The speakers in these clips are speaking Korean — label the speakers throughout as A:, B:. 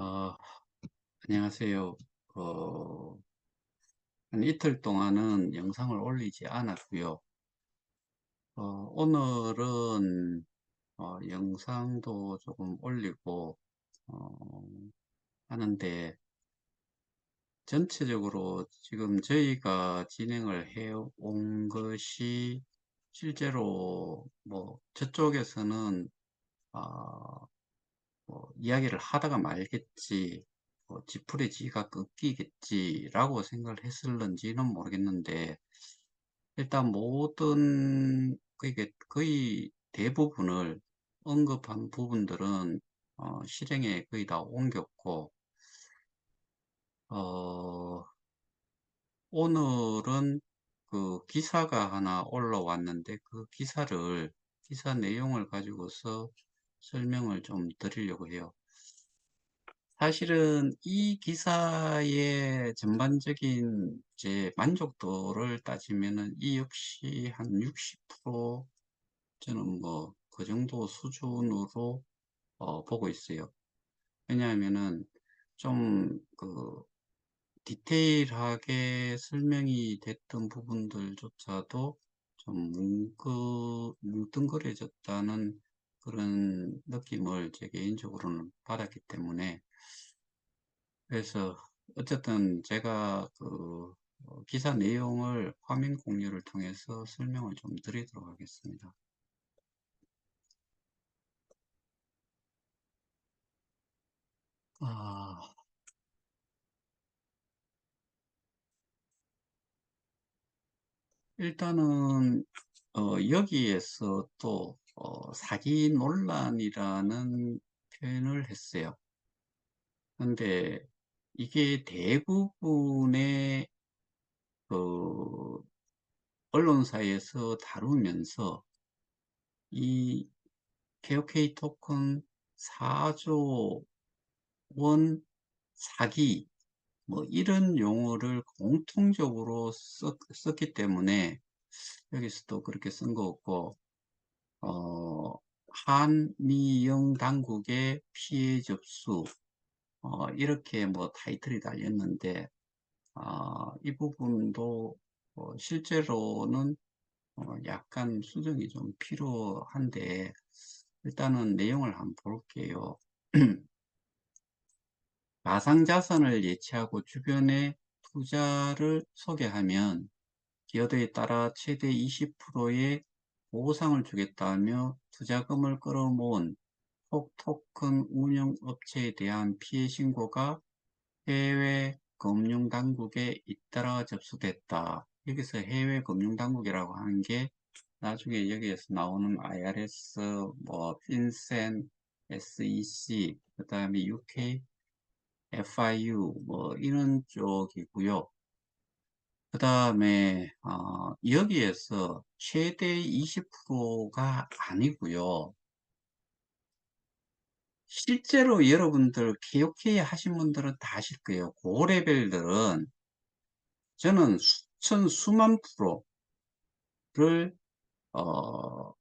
A: 아, 안녕하세요. 어, 한 이틀 동안은 영상을 올리지 않았고요. 오늘은 영상도 조금 올리고 어, 하는데, 전체적으로 지금 저희가 진행을 해온 것이 실제로 뭐 저쪽에서는 아, 뭐 이야기를 하다가 말겠지, 뭐 지풀이 지가 꺾이겠지라고 생각을 했을런지는 모르겠는데, 일단 모든 거의 대부분을 언급한 부분들은 실행에 거의 다 옮겼고, 어, 오늘은 그 기사가 하나 올라왔는데, 그 기사 내용을 가지고서 설명을 좀 드리려고 해요. 사실은 이 기사의 전반적인 제 만족도를 따지면은 이 역시 한 60% 저는 뭐 그 정도 수준으로 보고 있어요. 왜냐하면은 좀 그 디테일하게 설명이 됐던 부분들조차도 좀 뭉뚱그려졌다는 그런 느낌을 제 개인적으로는 받았기 때문에, 그래서 어쨌든 제가 기사 내용을 화면 공유를 통해서 설명을 좀 드리도록 하겠습니다. 아, 일단은 여기에서 또 사기 논란이라는 표현을 했어요. 근데 이게 대부분의 그 언론사에서 다루면서 이 KOK 토큰 4조 원 사기, 뭐 이런 용어를 공통적으로 썼기 때문에 여기서도 그렇게 쓴 거 없고, 어, 한미영 당국의 피해 접수, 이렇게 뭐 타이틀이 달렸는데, 이 부분도 실제로는 약간 수정이 좀 필요한데, 일단은 내용을 한번 볼게요. 가상자산을 예치하고 주변에 투자를 소개하면 기여도에 따라 최대 20%의 보상을 주겠다며 투자금을 끌어모은 톡토큰 운영업체에 대한 피해 신고가 해외 금융당국에 잇따라 접수됐다. 여기서 해외 금융당국이라고 하는 게 나중에 여기에서 나오는 IRS, 뭐, 핀센, SEC, 그 다음에 UK, FIU, 뭐, 이런 쪽이고요. 그 다음에, 여기에서 최대 20%가 아니고요. 실제로 여러분들 KOK 하신 분들은 다 아실 거예요. 고레벨들은 저는 수천, 수만 프로를, 어,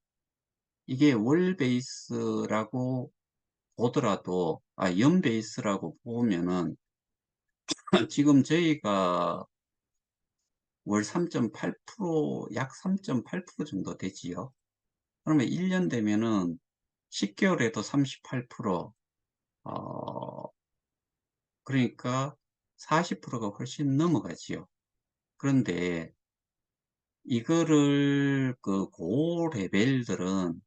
A: 이게 월 베이스라고 보더라도, 연 베이스라고 보면은, 지금 저희가 월 3.8%, 약 3.8% 정도 되지요. 그러면 1년 되면은 10개월에도 38%, 그러니까 40%가 훨씬 넘어가지요. 그런데 이거를 그 고레벨들은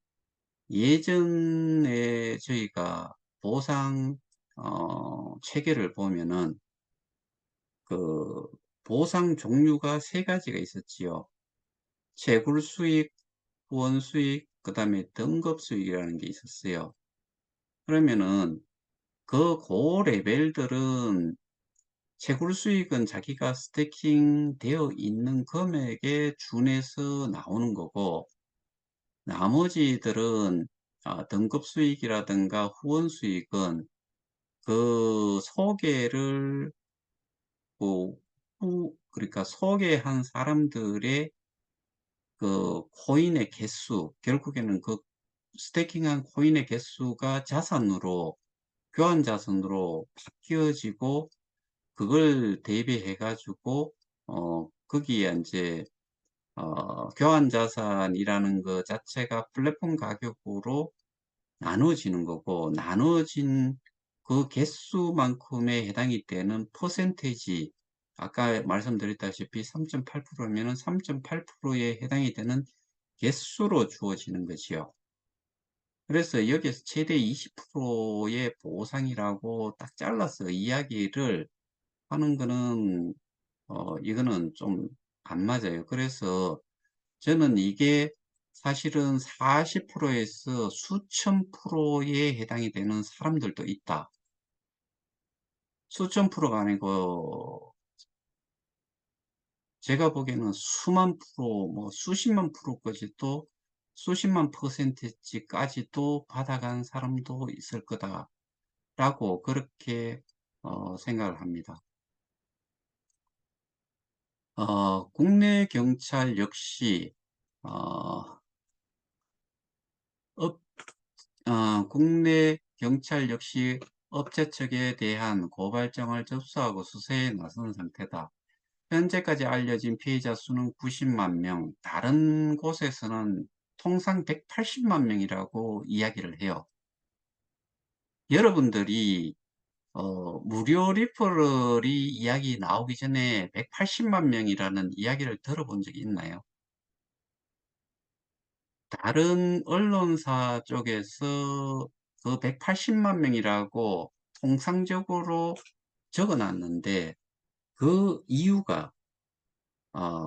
A: 예전에 저희가 보상 체계를 보면은 그 보상 종류가 세 가지가 있었지요. 채굴 수익, 후원 수익, 그 다음에 등급 수익이라는 게 있었어요. 그러면은 그 고레벨들은 채굴 수익은 자기가 스태킹 되어 있는 금액에 준해서 나오는 거고, 나머지들은 등급 수익이라든가 후원 수익은 그 소개를 그 그러니까 소개한 사람들의 그 코인의 개수, 결국에는 그 스테이킹한 코인의 개수가 자산으로 교환 자산으로 바뀌어지고 그걸 대비해 가지고 거기에 인제 교환 자산이라는 거 자체가 플랫폼 가격으로 나눠지는 거고, 나눠진 그 개수만큼에 해당이 되는 퍼센테이지, 아까 말씀드렸다시피 3.8%면은 3.8%에 해당이 되는 개수로 주어지는 거지요. 그래서 여기에서 최대 20%의 보상이라고 딱 잘라서 이야기를 하는 거는 이거는 좀 안 맞아요. 그래서 저는 이게 사실은 40%에서 수천 프로에 해당이 되는 사람들도 있다. 수천 프로가 아니고 제가 보기에는 수만 프로, 뭐 수십만 프로까지도, 수십만 퍼센티지까지도 받아간 사람도 있을 거다라고 그렇게 생각을 합니다. 국내 경찰 역시 어, 업 국내 경찰 역시 업체 측에 대한 고발장을 접수하고 수사에 나선 상태다. 현재까지 알려진 피해자 수는 90만 명, 다른 곳에서는 통상 180만 명이라고 이야기를 해요. 여러분들이 무료 리퍼럴이 이야기 나오기 전에 180만 명이라는 이야기를 들어본 적이 있나요? 다른 언론사 쪽에서 그 180만 명이라고 통상적으로 적어 놨는데, 그 이유가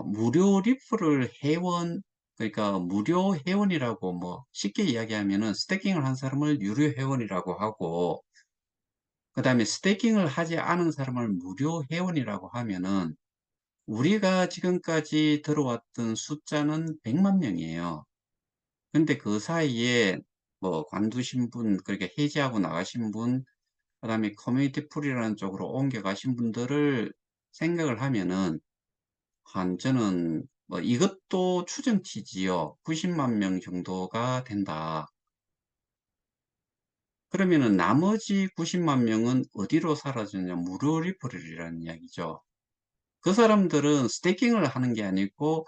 A: 무료 리퍼럴 회원, 그러니까 무료 회원이라고, 뭐 쉽게 이야기하면은 스태킹을 한 사람을 유료 회원이라고 하고, 그 다음에 스태킹을 하지 않은 사람을 무료 회원이라고 하면은, 우리가 지금까지 들어왔던 숫자는 100만 명이에요. 근데 그 사이에 뭐 관두신 분, 그렇게 해지하고 나가신 분, 그다음에 커뮤니티 풀이라는 쪽으로 옮겨가신 분들을 생각을 하면은, 한 저는 뭐 이것도 추정치지요. 90만 명 정도가 된다. 그러면은 나머지 90만 명은 어디로 사라졌냐? 무료 리퍼럴이라는 이야기죠. 그 사람들은 스테이킹을 하는 게 아니고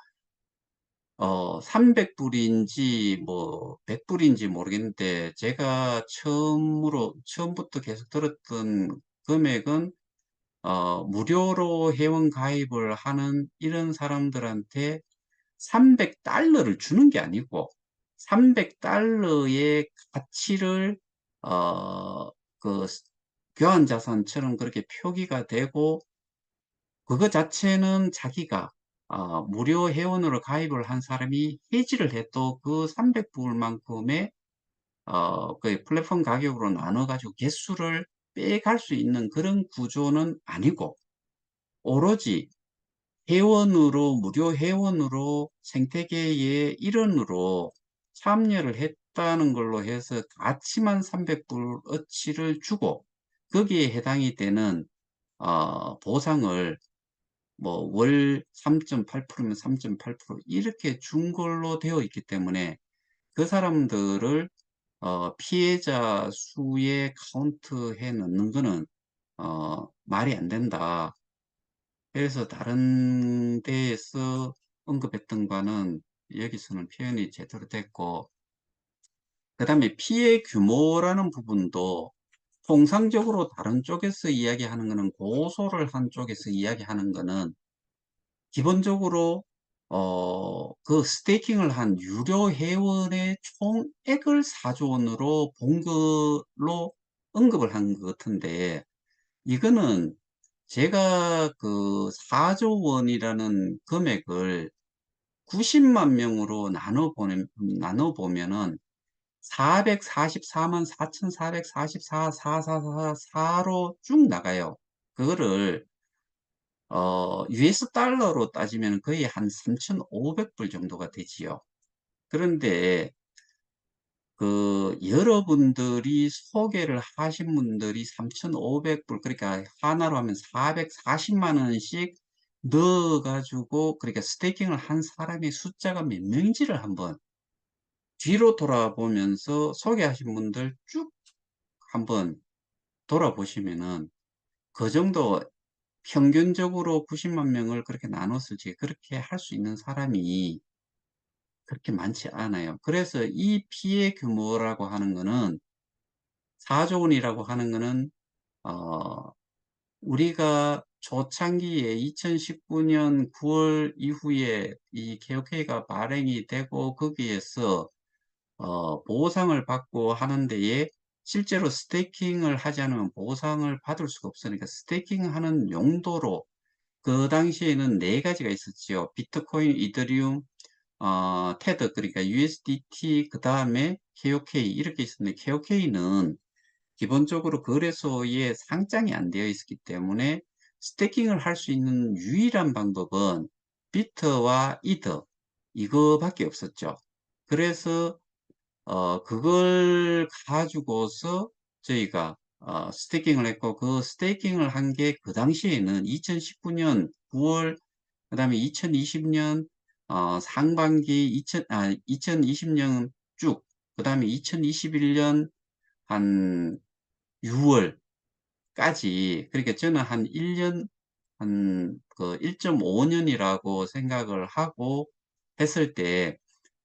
A: 300불인지 뭐 100불인지 모르겠는데, 제가 처음부터 계속 들었던 금액은 무료로 회원 가입을 하는 이런 사람들한테 300달러를 주는 게 아니고 300달러의 가치를 어, 그 교환 자산처럼 그렇게 표기가 되고, 그거 자체는 자기가 무료 회원으로 가입을 한 사람이 해지를 해도 그 300불만큼의 그 플랫폼 가격으로 나눠 가지고 개수를 빼갈 수 있는 그런 구조는 아니고, 오로지 회원으로, 무료 회원으로 생태계의 일원으로 참여를 했다는 걸로 해서 가치만 300불 어치를 주고, 거기에 해당이 되는 보상을 뭐 월 3.8%면 3.8% 이렇게 준 걸로 되어 있기 때문에, 그 사람들을 피해자 수에 카운트해 넣는 거는 말이 안 된다. 그래서 다른 데에서 언급했던 바는 여기서는 표현이 제대로 됐고, 그 다음에 피해 규모라는 부분도 통상적으로 다른 쪽에서 이야기하는 거는, 고소를 한 쪽에서 이야기하는 거는 기본적으로 그 스테이킹을 한 유료 회원의 총액을 4조 원으로 본 걸로 언급을 한 것 같은데, 이거는 제가 그 4조 원이라는 금액을 90만 명으로 나눠보면은 444만 4,444, 444로 쭉 나가요. 그거를 US 달러로 따지면 거의 한 3,500불 정도가 되지요. 그런데 여러분들이 소개를 하신 분들이 3,500불, 그러니까 하나로 하면 440만 원씩 넣어 가지고, 그러니까 스테이킹을 한 사람의 숫자가 몇 명인지를 한번 뒤로 돌아보면서 소개하신 분들 쭉 한번 돌아보시면은 그 정도 평균적으로 90만 명을 그렇게 나눴을지 그렇게 할 수 있는 사람이 그렇게 많지 않아요. 그래서 이 피해 규모라고 하는 거는 4조 원이라고 하는 거는 어 우리가 초창기에 2019년 9월 이후에 이 개혁회의가 발행이 되고 거기에서 보상을 받고 하는 데에 실제로 스테이킹을 하지 않으면 보상을 받을 수가 없으니까 스테이킹하는 용도로 그 당시에는 네 가지가 있었지요. 비트코인, 이더리움, 테드, 그러니까 USDT, 그 다음에 KOK 이렇게 있었는데 KOK는 기본적으로 거래소에 상장이 안 되어 있었기 때문에 스테이킹을 할 수 있는 유일한 방법은 비트와 이더 이거밖에 없었죠. 그래서 그걸 가지고서 저희가 스테이킹을 했고 그 스테이킹을 한 게 그 당시에는 2019년 9월 그다음에 2020년 상반기 2020년 쭉 그다음에 2021년 한 6월까지 그러니까 저는 한 1년 한 그 1.5년이라고 생각을 하고 했을 때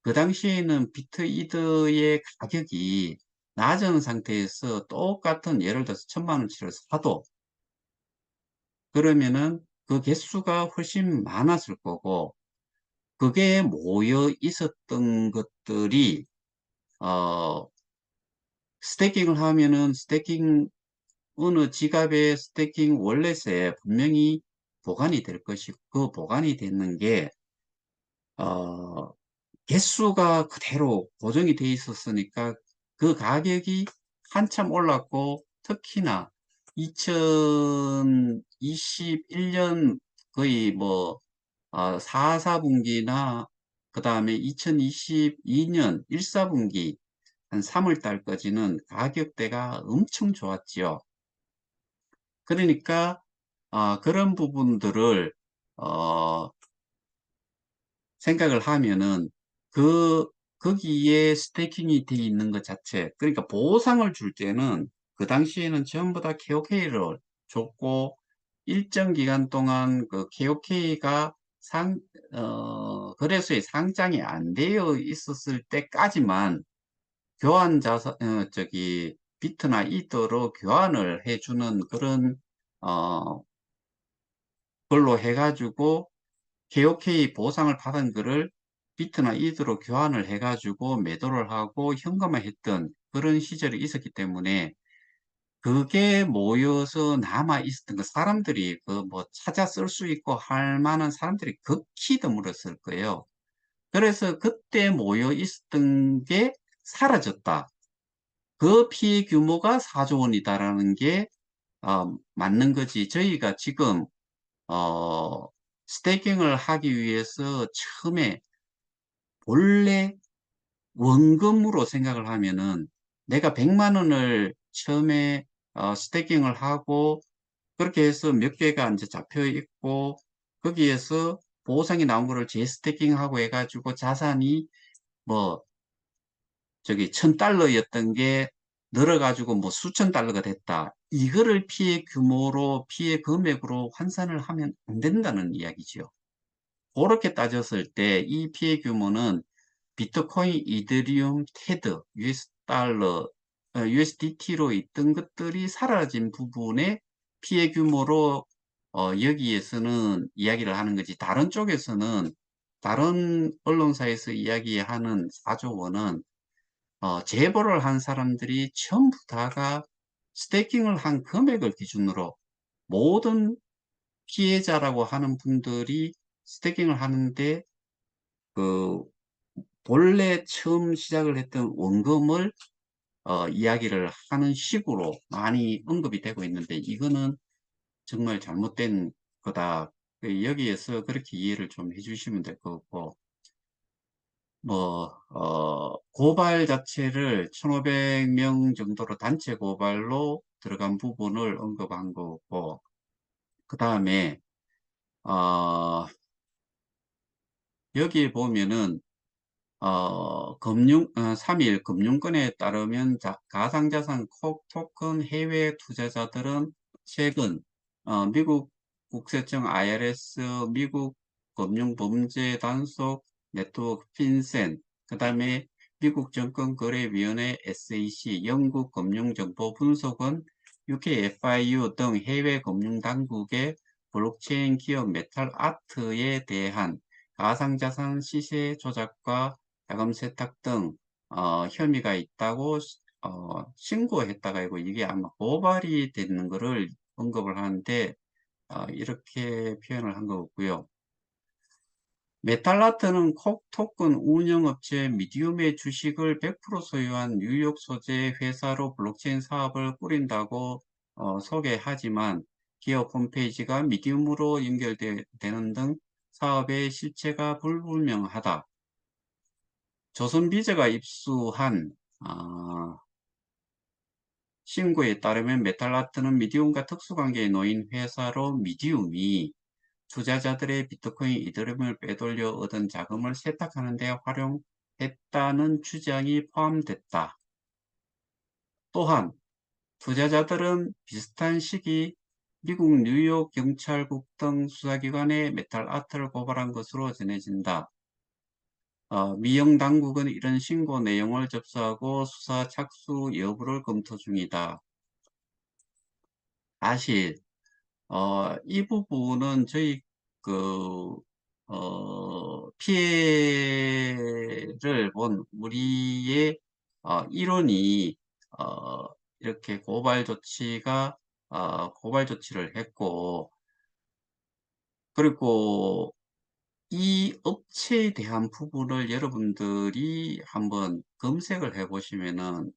A: 그 당시에는 비트이더의 가격이 낮은 상태에서 똑같은 예를 들어서 1,000만 원치를 사도 그러면은 그 개수가 훨씬 많았을 거고 그게 모여 있었던 것들이 어 스태킹을 하면은 스태킹 어느 지갑의 스태킹 월렛에 분명히 보관이 될 것이고 그 보관이 되는 게 어 개수가 그대로 고정이 돼 있었으니까 그 가격이 한참 올랐고 특히나 2021년 거의 뭐 4분기나 그 다음에 2022년 1사분기 한 3월 달까지는 가격대가 엄청 좋았지요. 그러니까 그런 부분들을 어 생각을 하면은 그 거기에 스테이킹이 돼 있는 것 자체 그러니까 보상을 줄 때는 그 당시에는 전부 다 KOK를 줬고 일정 기간 동안 그 KOK가 거래소에 상장이 안 되어 있었을 때까지만 교환 자산 저기 비트나 이더로 교환을 해 주는 그런 어 걸로 해 가지고 KOK 보상을 받은 거를 비트나 이더로 교환을 해 가지고 매도를 하고 현금화했던 그런 시절이 있었기 때문에 그게 모여서 남아 있었던 거 사람들이 그 뭐 찾아 쓸 수 있고 할 만한 사람들이 극히 드물었을 거예요. 그래서 그때 모여 있었던 게 사라졌다. 그 피해 규모가 4조 원이다라는 게 맞는 거지. 저희가 지금 어 스테이킹을 하기 위해서 처음에 본래 원금으로 생각을 하면은 내가 100만 원을 처음에 스테이킹을 하고 그렇게 해서 몇 개가 이제 잡혀 있고 거기에서 보상이 나온 거를 재스테이킹하고 해 가지고 자산이 뭐 저기 1,000달러였던 게 늘어 가지고 뭐 수천 달러가 됐다. 이거를 피해 규모로 피해 금액으로 환산을 하면 안 된다는 이야기지요. 고렇게 따졌을 때 이 피해 규모는 비트코인, 이더리움, 테드, US 달러, USDT로 있던 것들이 사라진 부분의 피해 규모로 여기에서는 이야기를 하는 거지. 다른 쪽에서는 다른 언론사에서 이야기하는 4조 원은 제보를 한 사람들이 전부 다가 스테이킹을 한 금액을 기준으로 모든 피해자라고 하는 분들이 스테이킹을 하는데 그 본래 처음 시작을 했던 원금을 이야기를 하는 식으로 많이 언급이 되고 있는데 이거는 정말 잘못된 거다. 여기에서 그렇게 이해를 좀 해주시면 될 것 같고 뭐 고발 자체를 1,500명 정도로 단체 고발로 들어간 부분을 언급한 거고 그 다음에 어 여기에 보면은 3일 금융권에 따르면 가상자산 토큰 해외 투자자들은 최근 미국 국세청 IRS, 미국 금융범죄단속 네트워크 핀센, 그 다음에 미국 증권거래위원회 SEC, 영국 금융정보분석원, UK FIU 등 해외 금융당국의 블록체인 기업 메탈아트에 대한 가상자산 시세 조작과 자금 세탁 등 혐의가 있다고 신고했다가 이거 이게 아마 고발이 되는 거를 언급을 하는데 이렇게 표현을 한 거고요. 메탈라트는 토큰 운영업체 미디움의 주식을 100% 소유한 뉴욕 소재 회사로 블록체인 사업을 꾸린다고 소개하지만 기업 홈페이지가 미디움으로 연결되는 등 사업의 실체가 불분명하다. 조선비즈가 입수한 신고에 따르면 메탈아트는 미디움과 특수관계에 놓인 회사로 미디움이 투자자들의 비트코인, 이더리움을 빼돌려 얻은 자금을 세탁하는 데 활용했다는 주장이 포함됐다. 또한 투자자들은 비슷한 시기 미국 뉴욕 경찰국 등 수사기관에 메탈아트를 고발한 것으로 전해진다. 미영 당국은 이런 신고 내용을 접수하고 수사 착수 여부를 검토 중이다. 사실 이 부분은 저희 그 피해를 본 우리의 일원이 이렇게 고발 조치를 했고, 그리고 이 업체에 대한 부분을 여러분들이 한번 검색을 해 보시면은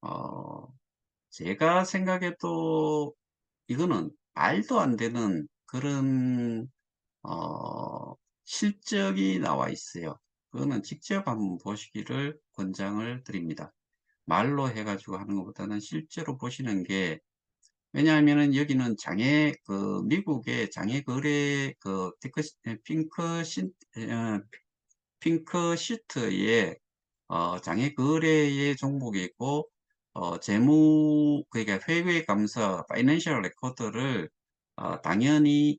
A: 어, 제가 생각해도 이거는 말도 안 되는 그런 실적이 나와 있어요. 그거는 직접 한번 보시기를 권장을 드립니다. 말로 해가지고 하는 것보다는 실제로 보시는 게, 왜냐하면은 여기는 미국의 장외거래, 핑크 시트에 장외거래의 종목이 있고, 그러니까 회계감사, 파이낸셜 레코드를 당연히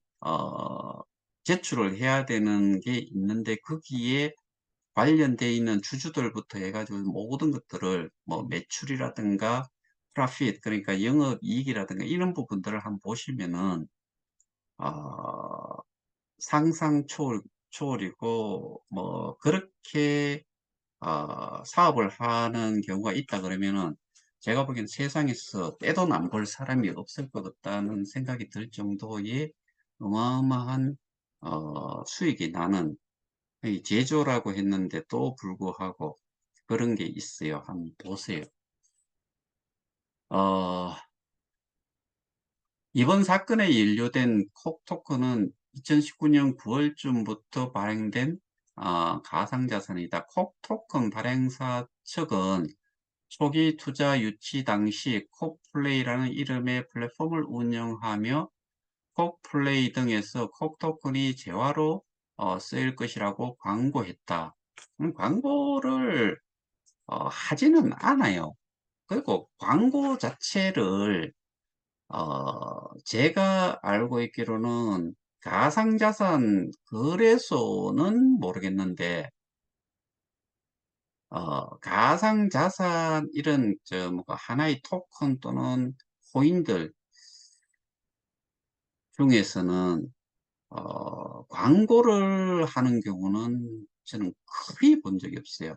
A: 제출을 해야 되는 게 있는데, 거기에 관련되어 있는 주주들부터 해가지고 모든 것들을 뭐 매출이라든가 프라핏, 그러니까 영업이익이라든가 이런 부분들을 한번 보시면은 상상 초월이고, 뭐 그렇게 사업을 하는 경우가 있다 그러면은 제가 보기엔 세상에서 떼돈 안 벌 사람이 없을 것 같다는 생각이 들 정도의 어마어마한 수익이 나는 이 제조라고 했는데도 불구하고 그런 게 있어요. 한번 보세요. 어, 이번 사건에 연루된 콕 토큰은 2019년 9월쯤부터 발행된 가상자산이다. 콕 토큰 발행사 측은 초기 투자 유치 당시 콕플레이라는 이름의 플랫폼을 운영하며 콕플레이 등에서 콕 토큰이 재화로 쓰일 것이라고 광고했다. 광고를 하지는 않아요. 그리고 광고 자체를 제가 알고 있기로는 가상자산 거래소는 모르겠는데 가상자산 이런 뭐 하나의 토큰 또는 코인들 중에서는 광고를 하는 경우는 저는 거의 본 적이 없어요.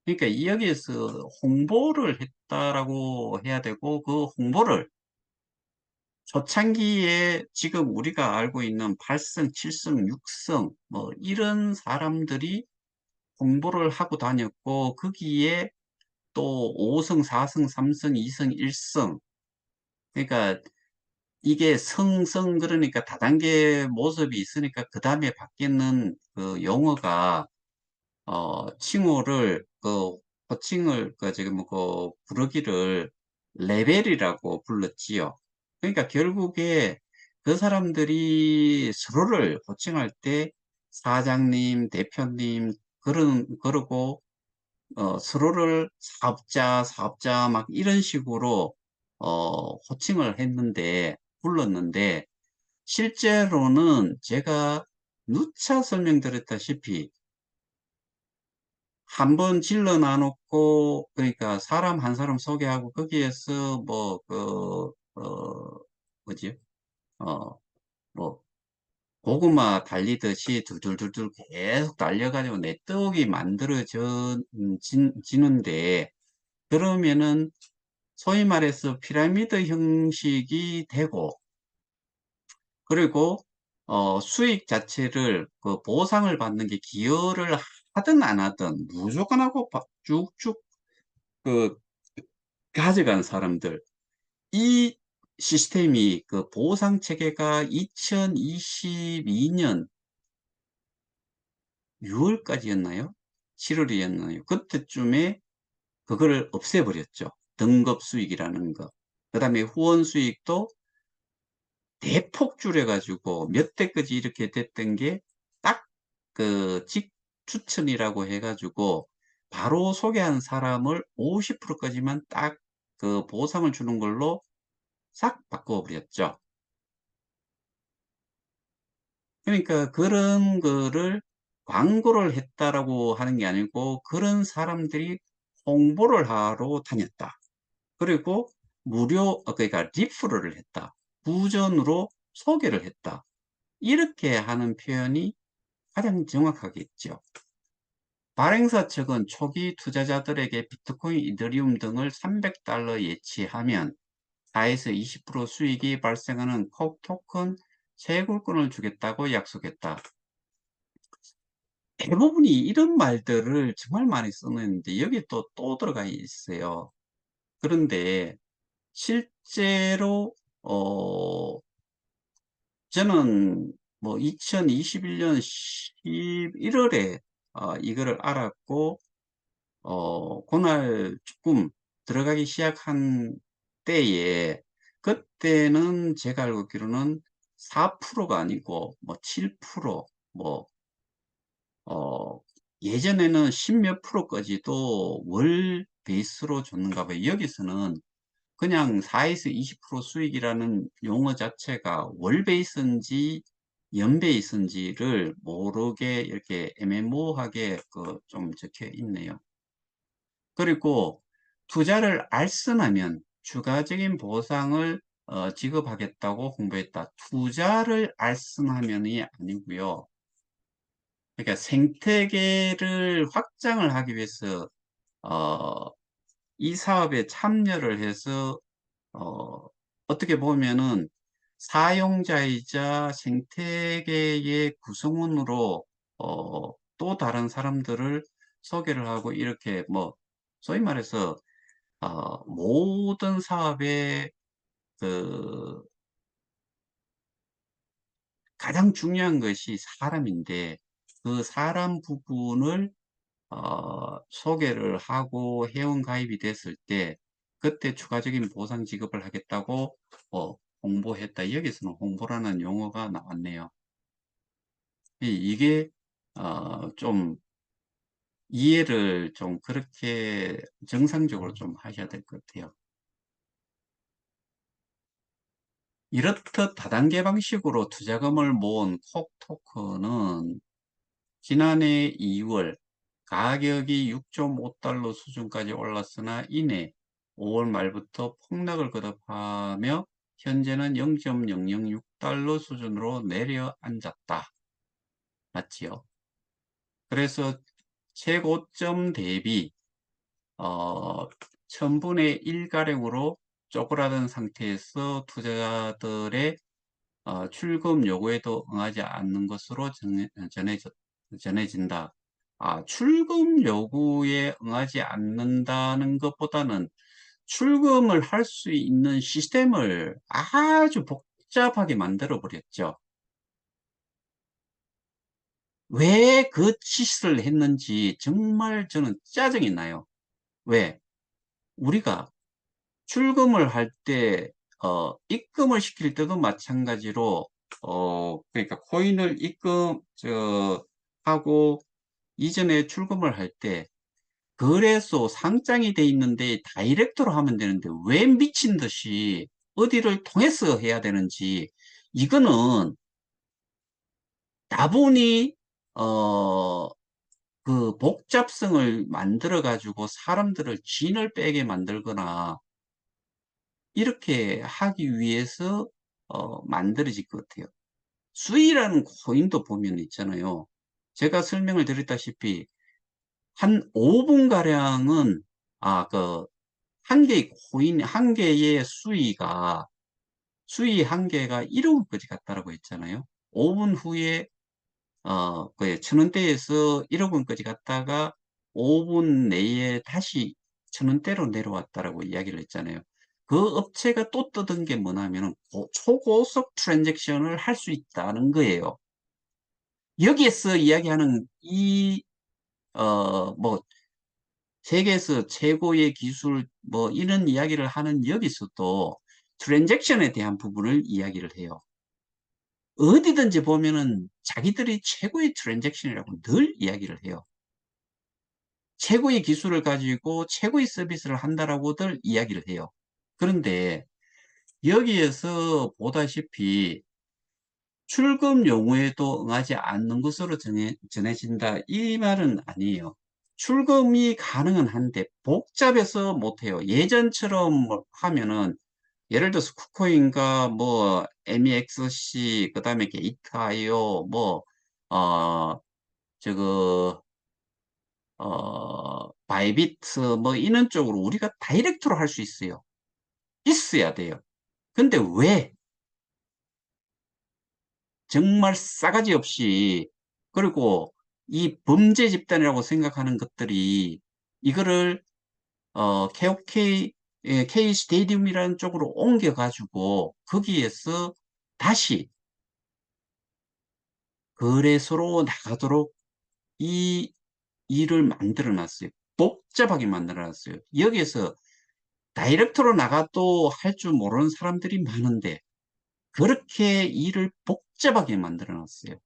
A: 그러니까 여기에서 홍보를 했다라고 해야 되고, 그 홍보를 초창기에 지금 우리가 알고 있는 8성, 7성, 6성 뭐 이런 사람들이 홍보를 하고 다녔고, 거기에 또 5성, 4성, 3성, 2성, 1성, 그러니까 이게 그러니까 다단계 모습이 있으니까 그 다음에 바뀌는 그 용어가 칭호를 호칭을 지금 부르기를 레벨이라고 불렀지요. 그러니까 결국에 그 사람들이 서로를 호칭할 때 사장님, 대표님, 그러고 서로를 사업자 막 이런 식으로 호칭을 불렀는데, 실제로는 제가 누차 설명드렸다시피 한번 질러 놔놓고, 그러니까 사람 한 사람 소개하고 거기에서 뭐지? 어, 뭐 고구마 달리듯이 둘둘둘둘 계속 달려가지고 내떡이 지는데, 그러면은 소위 말해서 피라미드 형식이 되고, 그리고 수익 자체를 그 보상을 받는 게 기여를 하든 안 하든 무조건 하고 쭉쭉 그 가져간 사람들, 이 시스템이, 그 보상 체계가 2022년 6월까지였나요? 7월이었나요? 그때쯤에 그거를 없애버렸죠. 등급 수익이라는 거. 그 다음에 후원 수익도 대폭 줄여가지고 몇 대까지 이렇게 됐던 게 딱 그 추천이라고 해가지고 바로 소개한 사람을 50%까지만 딱 그 보상을 주는 걸로 싹 바꿔버렸죠. 그러니까 그런 거를 광고를 했다라고 하는 게 아니고, 그런 사람들이 홍보를 하러 다녔다. 그리고 그러니까 리프러를 했다. 부전으로 소개를 했다. 이렇게 하는 표현이 가장 정확하겠죠. 발행사 측은 초기 투자자들에게 비트코인, 이더리움 등을 $300 예치하면 4에서 20% 수익이 발생하는 콕 토큰 채굴권을 주겠다고 약속했다. 대부분이 이런 말들을 정말 많이 쓰는데 여기 또 들어가 있어요. 그런데 실제로 저는 뭐 2021년 11월에 이거를 알았고, 그날 조금 들어가기 시작한 때에, 그때는 제가 알고 있기로는 4%가 아니고 뭐 7%, 뭐 예전에는 10 몇 프로까지도 월 베이스로 줬는가 봐요. 여기서는 그냥 4에서 20% 수익이라는 용어 자체가 월 베이스인지 연 베이스인지를 모르게 이렇게 애매모호하게 좀 적혀 있네요. 그리고 투자를 알선하면 추가적인 보상을 지급하겠다고 홍보했다. 투자를 알선하면이 아니고요. 그러니까 생태계를 확장을 하기 위해서 어, 이 사업에 참여를 해서 어떻게 보면은 사용자이자 생태계의 구성원으로 또 다른 사람들을 소개를 하고, 이렇게 뭐 소위 말해서 모든 사업의 그 가장 중요한 것이 사람인데, 그 사람 부분을 소개를 하고 회원 가입이 됐을 때 그때 추가적인 보상 지급을 하겠다고 홍보했다. 여기서는 홍보라는 용어가 나왔네요. 이게 좀 이해를 좀 그렇게 정상적으로 좀 하셔야 될 것 같아요. 이렇듯 다단계 방식으로 투자금을 모은 콕 토큰은 지난해 2월 가격이 6.5달러 수준까지 올랐으나 이내 5월 말부터 폭락을 거듭하며 현재는 0.006달러 수준으로 내려앉았다. 맞지요? 그래서 최고점 대비 1000분의 1가량으로 쪼그라든 상태에서 투자자들의 출금 요구에도 응하지 않는 것으로 전해진다. 출금 요구에 응하지 않는다는 것보다는 출금을 할 수 있는 시스템을 아주 복잡하게 만들어 버렸죠. 왜 그 짓을 했는지 정말 저는 짜증이 나요. 왜? 우리가 출금을 할 때, 입금을 시킬 때도 마찬가지로, 그러니까 코인을 하고 이전에 출금을 할 때 거래소 상장이 돼 있는데 다이렉트로 하면 되는데 왜 미친 듯이 어디를 통해서 해야 되는지, 이거는 다분히 그 복잡성을 만들어 가지고 사람들을 진을 빼게 만들거나 이렇게 하기 위해서 만들어질 것 같아요. 수위라는 코인도 보면 있잖아요. 제가 설명을 드렸다시피 한 5분 가량은 한 개의 코인 한 개의 수위 한 개가 1억 원까지 갔다라고 했잖아요. 5분 후에 그 1,000원대에서 1억 원까지 갔다가 5분 내에 다시 1,000원대로 내려왔다라고 이야기를 했잖아요. 그 업체가 또 뜯은 게 뭐냐면은 초고속 트랜잭션을 할 수 있다는 거예요. 여기에서 이야기하는 뭐 세계에서 최고의 기술 뭐 이런 이야기를 하는 여기서도 트랜잭션에 대한 부분을 이야기를 해요. 어디든지 보면은 자기들이 최고의 트랜잭션이라고 늘 이야기를 해요. 최고의 기술을 가지고 최고의 서비스를 한다라고들 이야기를 해요. 그런데 여기에서 보다시피 출금 요구에도 응하지 않는 것으로 전해진다, 이 말은 아니에요. 출금이 가능은 한데 복잡해서 못해요. 예전처럼 뭐 하면은 예를 들어서 쿠코인과 뭐 MEXC, 그다음에 게이트IO, 뭐 어, 저거 바이비트 뭐 이런 쪽으로 우리가 다이렉트로 할 수 있어요. 있어야 돼요. 근데 왜 정말 싸가지 없이, 그리고 이 범죄 집단이라고 생각하는 것들이 이거를 KOK K 스테디움이라는 쪽으로 옮겨 가지고 거기에서 다시 거래소로 나가도록 이 일을 만들어 놨어요. 복잡하게 만들어 놨어요. 여기에서 다이렉트로 나가도 할 줄 모르는 사람들이 많은데 그렇게 일을 복잡하게 만들어 놨어요.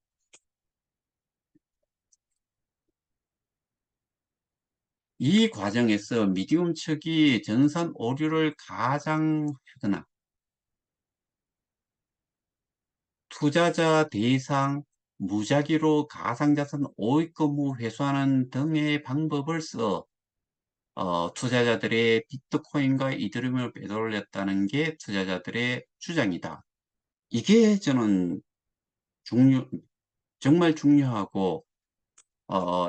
A: 이 과정에서 미디움 측이 전산 오류를 가장하거나 투자자 대상 무작위로 가상자산 오입 의무 회수하는 등의 방법을 써 투자자들의 비트코인과 이더리움을 빼돌렸다는 게 투자자들의 주장이다. 이게 저는 중요, 정말 중요하고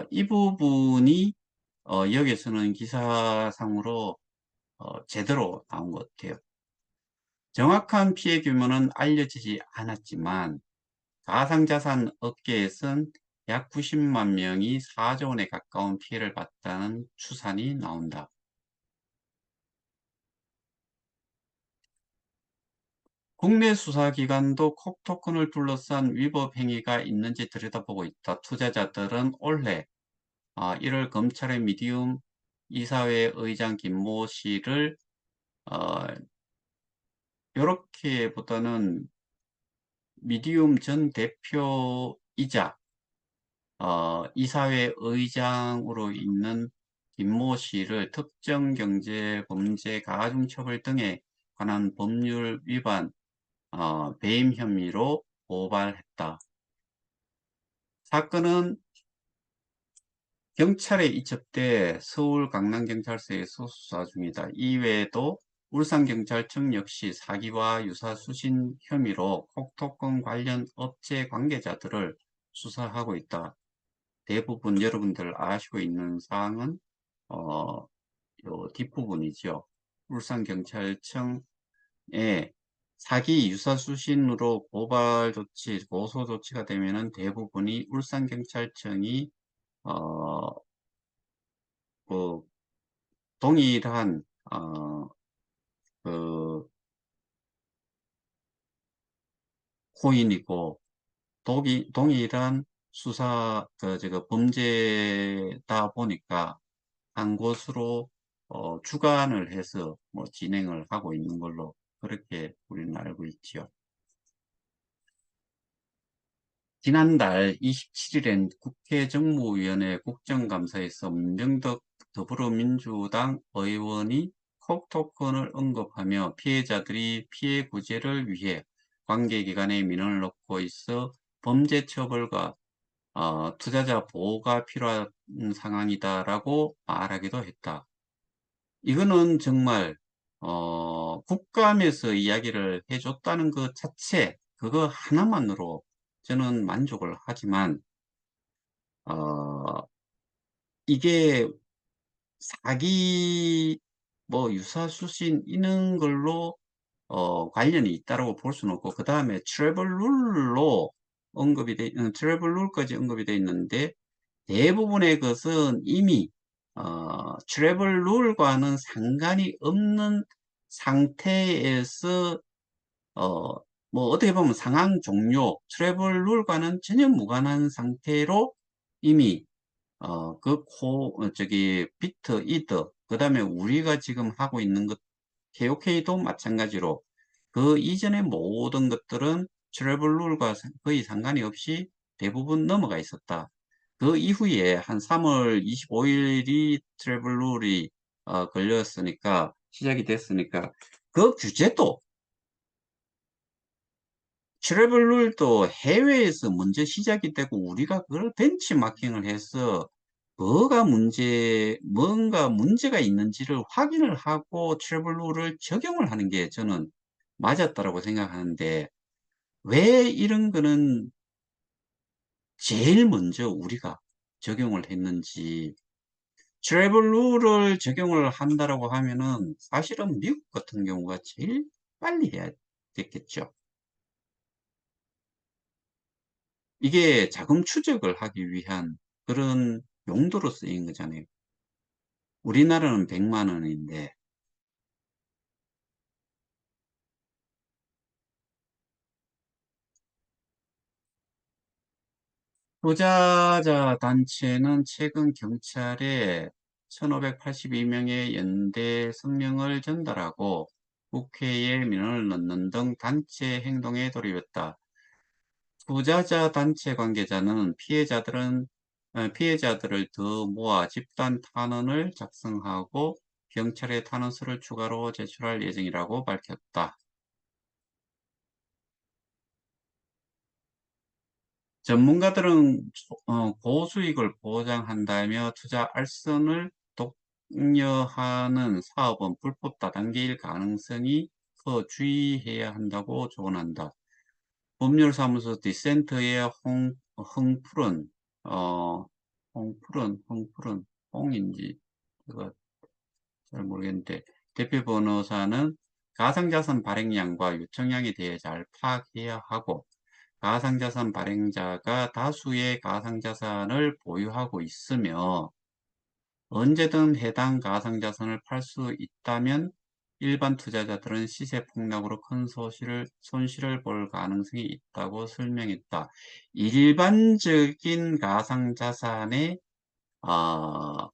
A: 이 부분이 여기서는 기사상으로 제대로 나온 것 같아요. 정확한 피해 규모는 알려지지 않았지만 가상자산 업계에선 약 90만 명이 4조 원에 가까운 피해를 봤다는 추산이 나온다. 국내 수사기관도 콕토큰을 둘러싼 위법 행위가 있는지 들여다보고 있다. 투자자들은 올해 1월 검찰의 미디움 이사회 의장 김모 씨를 어, 요렇게보다는 미디움 전 대표이자 이사회 의장으로 있는 김모 씨를 특정경제범죄 가중처벌 등에 관한 법률 위반 배임 혐의로 고발했다. 사건은 경찰에 이첩돼 서울 강남경찰서에서 수사 중이다. 이외에도 울산경찰청 역시 사기와 유사수신 혐의로 콕토큰 관련 업체 관계자들을 수사하고 있다. 대부분 여러분들 아시고 있는 사항은 어, 요 뒷부분이죠. 울산경찰청에 사기 유사수신으로 고발 조치, 고소 조치가 되면은 대부분이 울산경찰청이 어, 그 동일한 그 코인이고 동일한 수사 저거 범죄다 보니까 한 곳으로 주관을 해서 뭐 진행을 하고 있는 걸로 그렇게 우리는 알고 있지요. 지난달 27일엔 국회 정무위원회 국정감사에서 문병덕 더불어민주당 의원이 콕토건을 언급하며 피해자들이 피해 구제를 위해 관계기관에 민원을 넣고 있어 범죄 처벌과 투자자 보호가 필요한 상황이다라고 말하기도 했다. 이거는 정말 국감에서 이야기를 해줬다는 것 자체, 그거 하나만으로 저는 만족을 하지만 어, 이게 사기, 뭐 유사수신 이런 걸로 관련이 있다고 볼 수는 없고, 그 다음에 트래블 룰로 트래블 룰까지 언급이 돼 있는데, 대부분의 것은 이미 트래블 룰과는 상관이 없는 상태에서 어, 뭐 어떻게 보면 상황 종료, 트래블 룰과는 전혀 무관한 상태로 이미 비트, 이더, 그 다음에 우리가 지금 하고 있는 것, KOK도 마찬가지로 그 이전의 모든 것들은 트래블 룰과 거의 상관이 없이 대부분 넘어가 있었다. 그 이후에 한 3월 25일이 트래블 룰이 걸렸으니까, 시작이 됐으니까, 그 규제도 트래블 룰도 해외에서 먼저 시작이 되고 우리가 그걸 벤치마킹을 해서 뭔가 문제가 있는지를 확인을 하고 트래블 룰을 적용을 하는 게 저는 맞았다라고 생각하는데, 왜 이런 거는 제일 먼저 우리가 적용을 했는지. 트래블 룰을 적용을 한다라고 하면은 사실은 미국 같은 경우가 제일 빨리 해야 됐겠죠. 이게 자금 추적을 하기 위한 그런 용도로 쓰인 거잖아요. 우리나라는 100만 원인데, 투자자 단체는 최근 경찰에 1582명의 연대 성명을 전달하고 국회에 민원을 넣는 등 단체 행동에 돌입했다. 투자자 단체 관계자는 피해자들을 더 모아 집단 탄원을 작성하고 경찰에 탄원서를 추가로 제출할 예정이라고 밝혔다. 전문가들은 고수익을 보장한다며 투자 알선을 독려하는 사업은 불법 다단계일 가능성이 커 주의해야 한다고 조언한다. 법률사무소 디센트의 홍푸른, 어, 홍푸른, 홍인지, 제가 잘 모르겠는데, 대표 변호사는 가상자산 발행량과 요청량에 대해 잘 파악해야 하고, 가상자산 발행자가 다수의 가상자산을 보유하고 있으며, 언제든 해당 가상자산을 팔 수 있다면 일반 투자자들은 시세 폭락으로 큰 손실을 볼 가능성이 있다고 설명했다. 일반적인 가상자산의 어,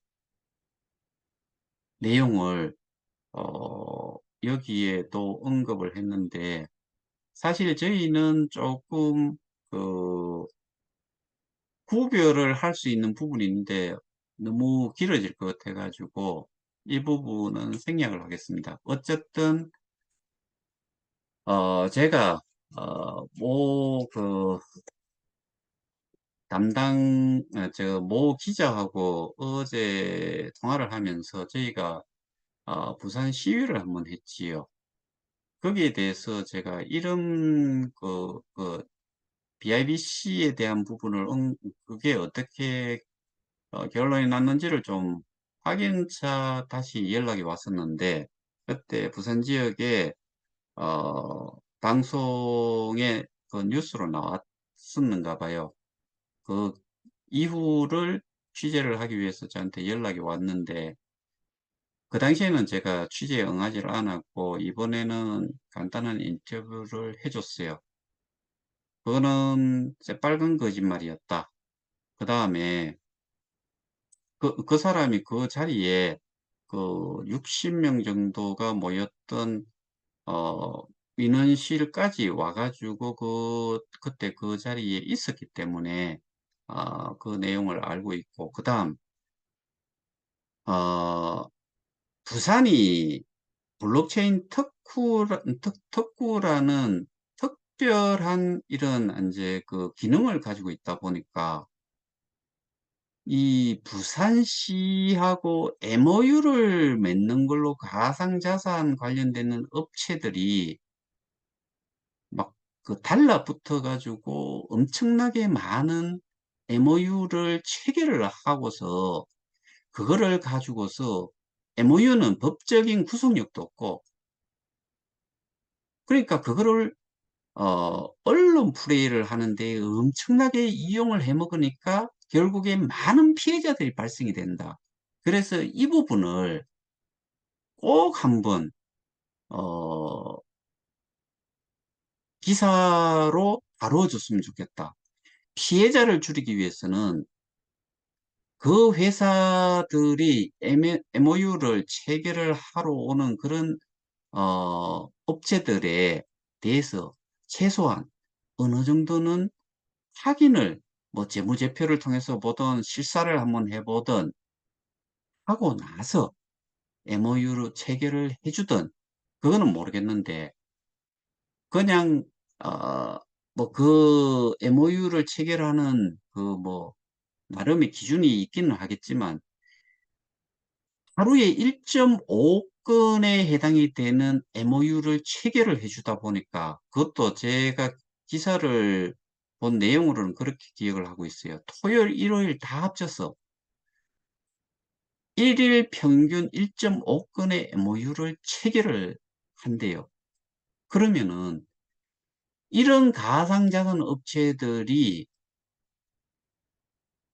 A: 내용을 여기에 또 언급을 했는데, 사실 저희는 조금 그 구별을 할 수 있는 부분이 있는데 너무 길어질 것 같아가지고 이 부분은 생략을 하겠습니다. 어쨌든 제가 모 모 기자하고 어제 통화를 하면서 저희가 부산 시위를 한번 했지요. 거기에 대해서 제가 이런 BIBC에 대한 부분을 그게 어떻게 결론이 났는지를 좀 확인차 다시 연락이 왔었는데, 그때 부산 지역에 방송에 그 뉴스로 나왔었는가 봐요. 그 이후를 취재를 하기 위해서 저한테 연락이 왔는데, 그 당시에는 제가 취재에 응하지를 않았고 이번에는 간단한 인터뷰를 해줬어요. 그거는 새빨간 거짓말이었다. 그 다음에 그 사람이 그 자리에 그 60명 정도가 모였던 민원실까지 와가지고 그때 그 자리에 있었기 때문에 그 내용을 알고 있고, 그 다음 부산이 블록체인 특구라는 특별한 이런 이제 그 기능을 가지고 있다 보니까 이 부산시하고 MOU를 맺는 걸로 가상자산 관련되는 업체들이 막 그 달라붙어 가지고 엄청나게 많은 MOU를 체결을 하고서 그거를 가지고서 MOU는 법적인 구속력도 없고, 그러니까 그거를 언론 플레이를 하는데 엄청나게 이용을 해 먹으니까 결국에 많은 피해자들이 발생이 된다. 그래서 이 부분을 꼭 한번 어, 기사로 다뤄줬으면 좋겠다. 피해자를 줄이기 위해서는 그 회사들이 MOU를 체결을 하러 오는 그런 업체들에 대해서 최소한 어느 정도는 확인을 뭐 재무제표를 통해서 보든 실사를 한번 해보든 하고 나서 MOU로 체결을 해주든 그거는 모르겠는데, 그냥 뭐 그 MOU를 체결하는 그 뭐 나름의 기준이 있기는 하겠지만 하루에 1.5건에 해당이 되는 MOU를 체결을 해주다 보니까, 그것도 제가 기사를 본 내용으로는 그렇게 기억을 하고 있어요. 토요일, 일요일 다 합쳐서 1일 평균 1.5건의 MOU를 체결을 한대요. 그러면은 이런 가상자산 업체들이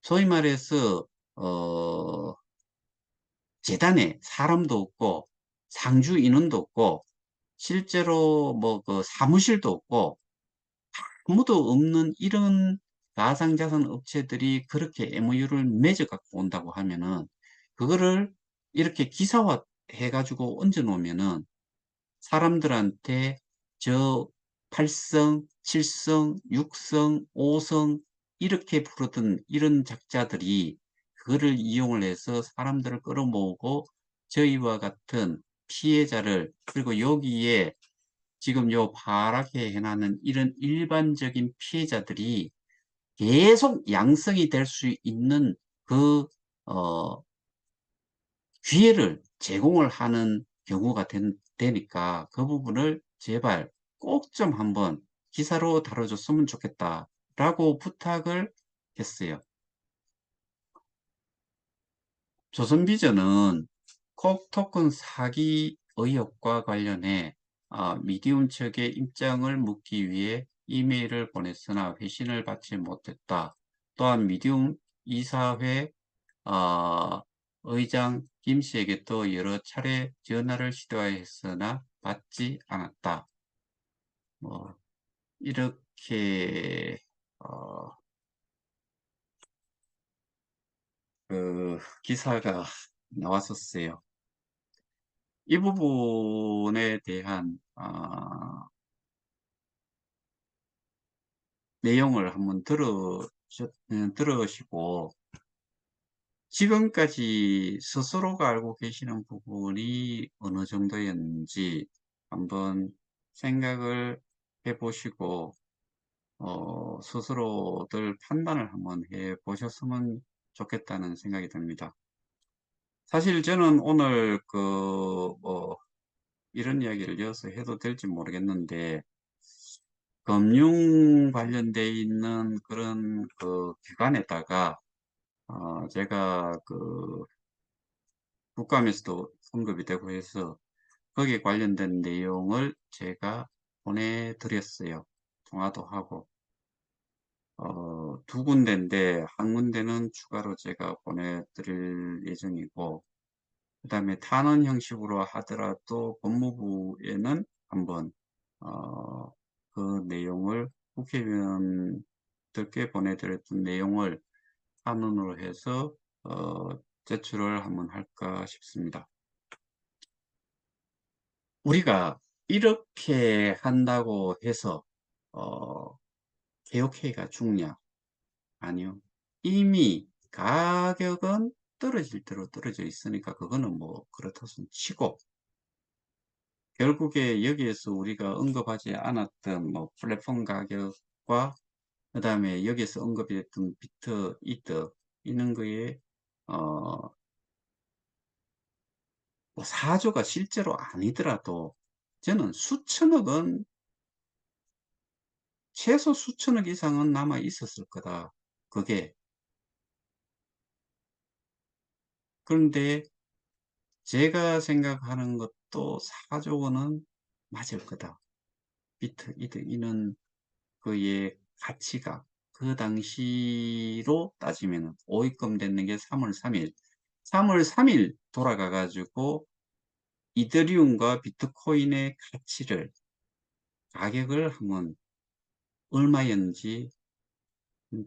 A: 소위 말해서 어 재단에 사람도 없고 상주 인원도 없고 실제로 뭐 그 사무실도 없고 아무도 없는 이런 가상자산 업체들이 그렇게 MOU를 맺어 갖고 온다고 하면은 그거를 이렇게 기사화 해가지고 얹어 놓으면은 사람들한테 저 8성, 7성, 6성, 5성 이렇게 부르던 이런 작자들이 그거를 이용을 해서 사람들을 끌어모으고 저희와 같은 피해자를, 그리고 여기에 지금 요 파랗게 해놨는 이런 일반적인 피해자들이 계속 양성이 될 수 있는 그 어, 기회를 제공을 하는 경우가 되니까 그 부분을 제발 꼭 좀 한번 기사로 다뤄줬으면 좋겠다라고 부탁을 했어요. 조선비전은 콕 토큰 사기 의혹과 관련해 미디움 측의 입장을 묻기 위해 이메일을 보냈으나 회신을 받지 못했다. 또한 미디움 이사회 의장 김 씨에게도 여러 차례 전화를 시도했으나 받지 않았다. 뭐 이렇게 그 기사가 나왔었어요. 이 부분에 대한 내용을 한번 들으시고 지금까지 스스로가 알고 계시는 부분이 어느 정도였는지 한번 생각을 해보시고 스스로들 판단을 한번 해 보셨으면 좋겠다는 생각이 듭니다. 사실 저는 오늘 뭐 이런 이야기를 이어서 해도 될지 모르겠는데, 금융 관련돼 있는 그런 그 기관에다가 제가 그 국감에서도 언급이 되고 해서 거기에 관련된 내용을 제가 보내드렸어요. 통화도 하고. 두 군데인데 한 군데는 추가로 제가 보내드릴 예정이고, 그 다음에 탄원 형식으로 하더라도 법무부에는 한번 어, 그 내용을 국회의원들께 보내드렸던 내용을 탄원으로 해서 제출을 한번 할까 싶습니다. 우리가 이렇게 한다고 해서 개혁회의가 죽냐? 아니요. 이미 가격은 떨어질 대로 떨어져 있으니까 그거는 뭐 그렇다 손 치고, 결국에 여기에서 우리가 언급하지 않았던 뭐 플랫폼 가격과 그 다음에 여기에서 언급이 됐던 비트, 이더 이런 거에 뭐 4조가 실제로 아니더라도 저는 수천억은, 최소 수천억 이상은 남아 있었을 거다. 그게. 그런데 제가 생각하는 것도 4조 원은 맞을 거다. 비트, 이더 이는 그의 가치가 그 당시로 따지면 오입금 됐는 게 3월 3일. 3월 3일 돌아가 가지고 이더리움과 비트코인의 가치를, 가격을 한번 얼마였는지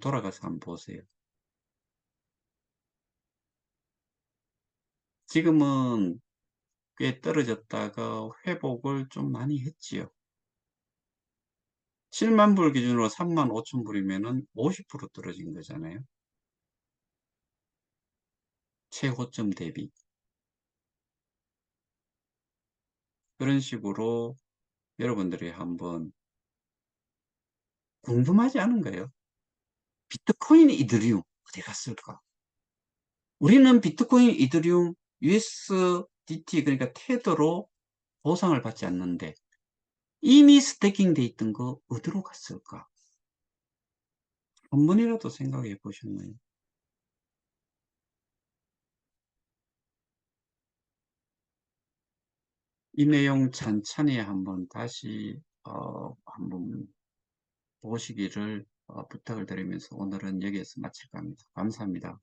A: 돌아가서 한번 보세요. 지금은 꽤 떨어졌다가 회복을 좀 많이 했지요. 7만 불 기준으로 3만 5천 불이면은 50% 떨어진 거잖아요. 최고점 대비. 그런 식으로 여러분들이 한번, 궁금하지 않은 거예요. 비트코인, 이더리움 어디 갔을까? 우리는 비트코인, 이더리움, USDT 그러니까 테더로 보상을 받지 않는데 이미 스태킹 돼 있던 거 어디로 갔을까? 한 번이라도 생각해 보셨나요? 이 내용 찬찬히 한번 다시 한번 보시기를 부탁을 드리면서 오늘은 여기에서 마칠까 합니다. 감사합니다.